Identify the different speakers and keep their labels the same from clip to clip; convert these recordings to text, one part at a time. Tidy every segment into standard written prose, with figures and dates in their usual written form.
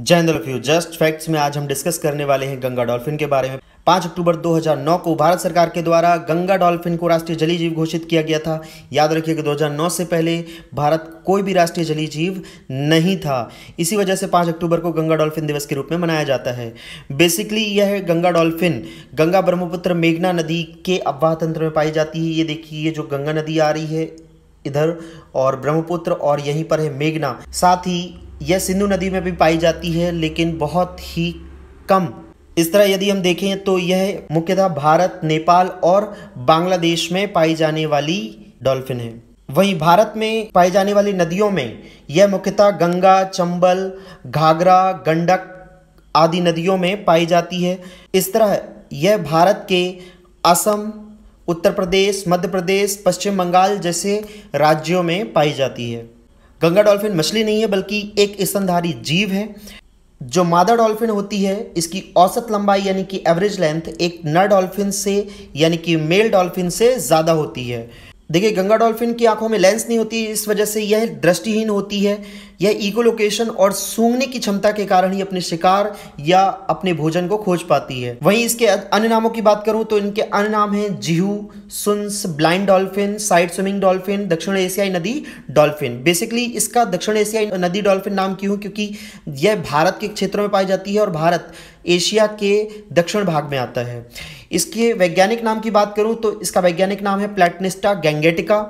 Speaker 1: जय Hind love you. Just facts में आज हम डिस्कस करने वाले हैं गंगा डॉल्फिन के बारे में। 5 अक्टूबर 2009 को भारत सरकार के द्वारा गंगा डॉल्फिन को राष्ट्रीय जलीय जीव घोषित किया गया था। याद रखिए कि 2009 से पहले भारत कोई भी राष्ट्रीय जलीय जीव नहीं था। इसी वजह से 5 अक्टूबर को गंगा डॉल्फिन दिवस के रूप में मनाया जाता है। बेसिकली यह गंगा डॉल्फिन गंगा ब्रह्मपुत्र मेघना नदी के अववाह तंत्र में पाई जाती है। ये देखिए, ये जो गंगा नदी आ रही है इधर और ब्रह्मपुत्र, और यहीं पर है मेघना। साथ ही यह सिंधु नदी में भी पाई जाती है, लेकिन बहुत ही कम। इस तरह यदि हम देखें तो यह मुख्यतः भारत, नेपाल और बांग्लादेश में पाई जाने वाली डॉल्फिन है। वहीं भारत में पाई जाने वाली नदियों में यह मुख्यतः गंगा, चंबल, घाघरा, गंडक आदि नदियों में पाई जाती है। इस तरह यह भारत के असम, उत्तर प्रदेश, मध्य प्रदेश, पश्चिम बंगाल जैसे राज्यों में पाई जाती है। गंगा डॉल्फिन मछली नहीं है बल्कि एक स्तनधारी जीव है। जो मादा डॉल्फिन होती है, इसकी औसत लंबाई यानी कि एवरेज लेंथ एक नर डॉल्फिन से यानी कि मेल डॉल्फिन से ज़्यादा होती है। देखिए, गंगा डॉल्फिन की आंखों में लेंस नहीं होती, इस वजह से यह दृष्टिहीन होती है। यह इकोलोकेशन और सूंघने की क्षमता के कारण ही अपने शिकार या अपने भोजन को खोज पाती है। वहीं इसके अन्य नामों की बात करूं तो इनके अन्य नाम हैं जिहू, सुन्स, blind dolphin, side swimming dolphin, दक्षिण एशियाई नदी डॉल्फिन। बेसिकली इसका दक्षिण एशियाई नदी डॉल्फिन नाम क्यों? क्योंकि यह भारत के क्षेत्रों में पाई जाती है और भारत एशिया के दक्षिण भाग में आता है। इसके वैज्ञानिक नाम की बात करूं तो इसका वैज्ञानिक नाम है प्लैटनिस्टा गैंगेटिका।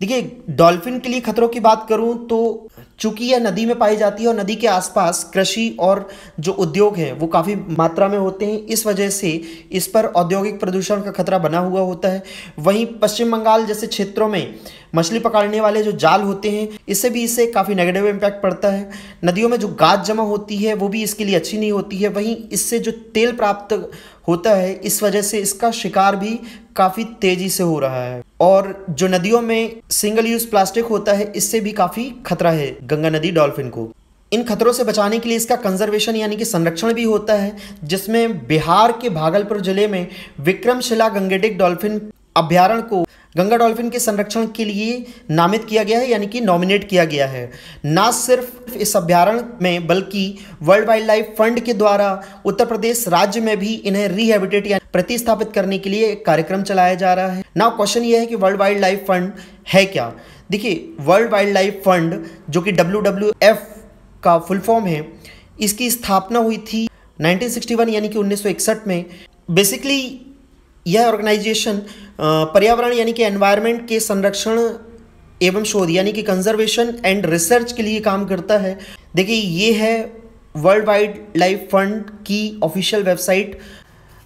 Speaker 1: देखिए, डॉल्फिन के लिए खतरों की बात करूं तो चूंकि यह नदी में पाई जाती है और नदी के आसपास कृषि और जो उद्योग हैं वो काफ़ी मात्रा में होते हैं, इस वजह से इस पर औद्योगिक प्रदूषण का खतरा बना हुआ होता है। वहीं पश्चिम बंगाल जैसे क्षेत्रों में मछली पकड़ने वाले जो जाल होते हैं, इससे भी इससे काफ़ी नेगेटिव इम्पैक्ट पड़ता है। नदियों में जो गाद जमा होती है वो भी इसके लिए अच्छी नहीं होती है। वहीं इससे जो तेल प्राप्त होता है, इस वजह से इसका शिकार भी काफ़ी तेज़ी से हो रहा है। और जो नदियों में सिंगल यूज़ प्लास्टिक होता है, इससे भी काफ़ी खतरा है गंगा नदी डॉल्फिन को। इन खतरों से बचाने के लिए इसका कंजर्वेशन यानी कि संरक्षण भी होता है, जिसमें बिहार के भागलपुर जिले में विक्रमशिला गंगेटिक डॉल्फिन अभ्यारण्य को गंगा डॉल्फिन के संरक्षण के लिए नामित किया गया है, यानी कि नॉमिनेट किया गया है। ना सिर्फ इस अभ्यारण्य में बल्कि वर्ल्ड वाइल्ड लाइफ फंड के द्वारा उत्तर प्रदेश राज्य में भी इन्हें रिहैबिटेट या प्रतिस्थापित करने के लिए एक कार्यक्रम चलाया जा रहा है। नाउ क्वेश्चन ये है कि वर्ल्ड वाइल्ड लाइफ फंड है क्या? देखिए, वर्ल्ड वाइल्ड लाइफ फंड जो कि WWF का फुल फॉर्म है, इसकी स्थापना हुई थी 1961 यानी कि 1961 में। बेसिकली यह ऑर्गेनाइजेशन पर्यावरण यानी कि एनवायरनमेंट के संरक्षण एवं शोध यानी कि कंजर्वेशन एंड रिसर्च के लिए काम करता है। देखिए, ये है वर्ल्ड वाइल्ड लाइफ फंड की ऑफिशियल वेबसाइट।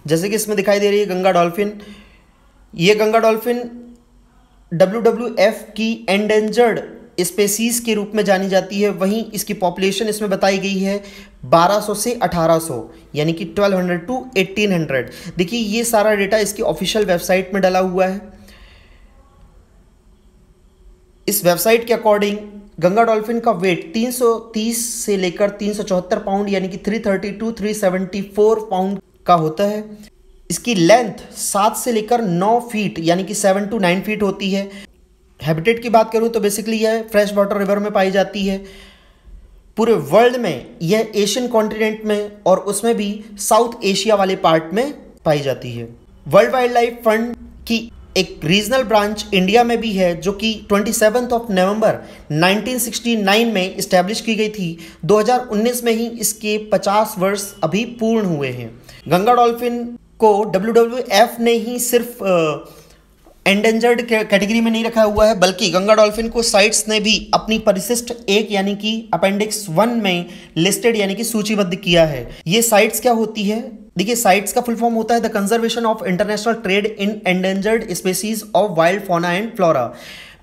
Speaker 1: जैसे कि इसमें दिखाई दे रही है गंगा डॉल्फिन। ये गंगा डॉल्फिन WWF की एंडेंजर्ड स्पेसीज के रूप में जानी जाती है। वहीं इसकी पॉपुलेशन इसमें बताई गई है 1200 से 1800 यानी कि 1200 to 1800। देखिए, ये सारा डेटा इसकी ऑफिशियल वेबसाइट में डाला हुआ है। इस वेबसाइट के अकॉर्डिंग गंगा डॉल्फिन का वेट 330 से लेकर 374 पाउंड यानी कि 330 to 374 पाउंड का होता है। इसकी लेंथ 7 से लेकर 9 फीट यानी कि 7 to 9 फीट होती है। हैबिटेट की बात करूं तो बेसिकली यह फ्रेश वाटर रिवर में पाई जाती है। पूरे वर्ल्ड में यह एशियन कॉन्टिनेंट में और उसमें भी साउथ एशिया वाले पार्ट में पाई जाती है। वर्ल्ड वाइल्ड लाइफ फंड की एक रीजनल ब्रांच इंडिया में भी है, जो कि 27 नवंबर 1969 में इस्टेब्लिश की गई थी। 2019 में ही इसके 50 वर्ष अभी पूर्ण हुए हैं। गंगा डॉल्फिन को WWF ने ही सिर्फ एंडेंजर्ड कैटेगरी में नहीं रखा हुआ है, बल्कि गंगा डॉल्फिन को साइट्स ने भी अपनी परिशिष्ट 1 यानी कि अपेंडिक्स 1 में लिस्टेड यानी कि सूचीबद्ध किया है। ये साइट्स क्या होती है? देखिए, साइट्स का फुल फॉर्म होता है the conservation of international trade in endangered species of wild fauna and flora.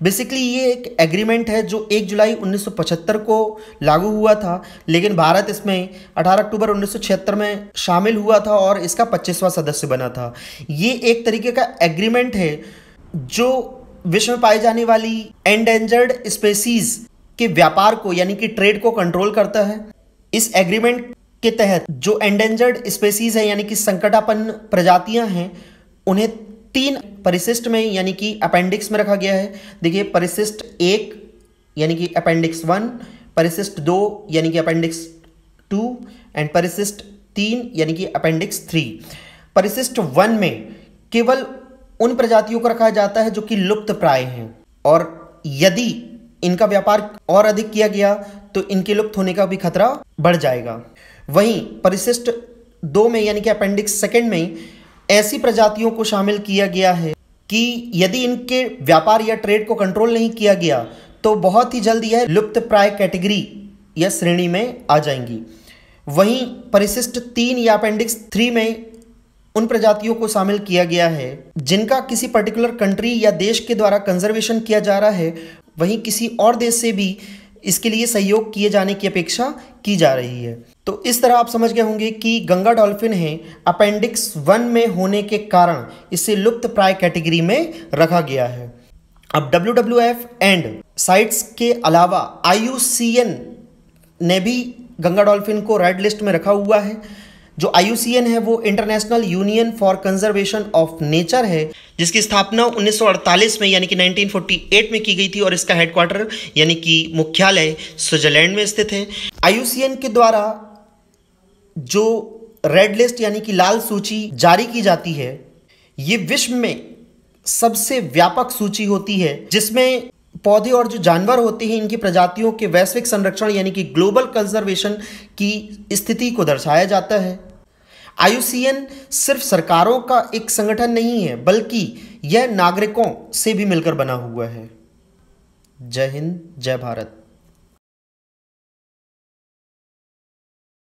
Speaker 1: Basically ये एक एग्रीमेंट है जो 1 जुलाई 1975 को लागू हुआ था, लेकिन भारत इसमें 18 अक्टूबर 1976 में शामिल हुआ था और इसका 25वां सदस्य बना था। ये एक तरीके का एग्रीमेंट है जो विश्व में पाई जाने वाली एंडेंजर्ड स्पेसीज के व्यापार को यानी कि ट्रेड को कंट्रोल करता है। इस एग्रीमेंट के तहत जो एंडेंजर्ड स्पेसीज है यानी कि संकटापन्न प्रजातियां हैं, उन्हें 3 परिशिष्ट में यानी कि अपेंडिक्स में रखा गया है। देखिए, परिशिष्ट 1 यानी कि अपेंडिक्स 1, परिशिष्ट 2 यानी कि अपेंडिक्स 2 एंड परिशिष्ट 3 यानी कि अपेंडिक्स 3। परिशिष्ट 1 में केवल उन प्रजातियों को रखा जाता है जो कि लुप्त प्राय हैं, और यदि इनका व्यापार और अधिक किया गया तो इनके लुप्त होने का भी खतरा बढ़ जाएगा। वहीं परिशिष्ट 2 में यानी कि अपेंडिक्स 2 में ऐसी प्रजातियों को शामिल किया गया है कि यदि इनके व्यापार या ट्रेड को कंट्रोल नहीं किया गया तो बहुत ही जल्द यह लुप्त प्राय कैटेगरी या श्रेणी में आ जाएंगी। वहीं परिशिष्ट 3 या अपेंडिक्स 3 में उन प्रजातियों को शामिल किया गया है जिनका किसी पर्टिकुलर कंट्री या देश के द्वारा कंजर्वेशन किया जा रहा है, वहीं किसी और देश से भी इसके लिए सहयोग किए जाने की अपेक्षा की जा रही है। तो इस तरह आप समझ गए होंगे कि गंगा डॉल्फिन है अपेंडिक्स 1 में होने के कारण इसे लुप्त प्राय कैटेगरी में रखा गया है। अब WWF एंड साइट्स के अलावा IUCN ने भी गंगा डॉल्फिन को रेड लिस्ट में रखा हुआ है। जो IUCN है वो international union for conservation of nature है, जिसकी स्थापना 1948 में यानी कि 1948 में की गई थी और इसका हेडक्वार्टर यानी कि मुख्यालय स्विट्जरलैंड में स्थित है। IUCN के द्वारा जो रेड लिस्ट यानी कि लाल सूची जारी की जाती है, ये विश्व में सबसे व्यापक सूची होती है जिसमें पौधे और जो जानवर होते हैं इनकी प्रजातियों के वैश्विक संरक्षण यानी कि ग्लोबल कंजर्वेशन की स्थिति को दर्शाया जाता है। IUCN सिर्फ सरकारों का एक संगठन नहीं है बल्कि यह नागरिकों से भी मिलकर बना हुआ है। जय हिंद, जय भारत।